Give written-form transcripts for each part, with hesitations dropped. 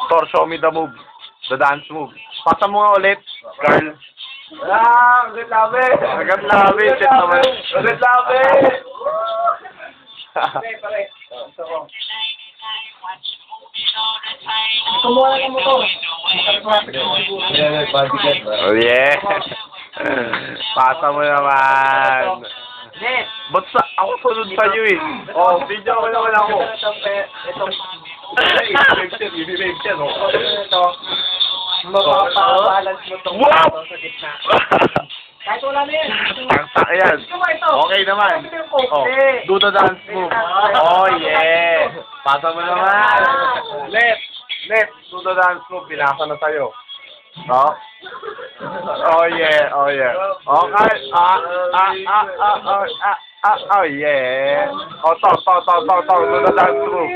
Tor, show me the move. The dance move. Pasa mo nga ulit, Carl. Agad labi! Agad labi, shit naman. Agad labi! Kumuha na mo to. Oh yeah. Pasa mo naman. Net! Ba't ako sunod sa'yo eh? Oh, video ko naman ako. Ito. Mapapabalance mo itong Wow! sa gitna. Kahit wala na yan. Tak yan. Okay naman. Oh, do the dance move. Oh yeah. Pasa mo naman. Let, do the dance move. Pinasa na sa'yo. Oh. Oh yeah, oh yeah. Okay. Oh yeah. Oh, talk, do the dance move.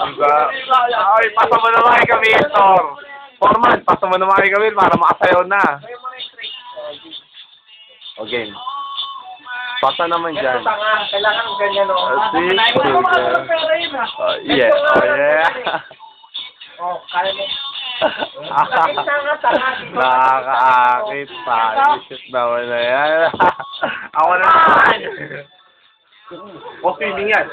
Good. Ay, pasa mo naman kay Camille, Tor. Foreman, pasa mo naman kay Camille para makasayaw na. Okay. Pasa naman dyan. Kailangan ganyan, no? See? Yeah, oh yeah. Oh, kaya mo. Nakakaakit pa. Shoot naman na yan. Ako na naman. Okay, yan.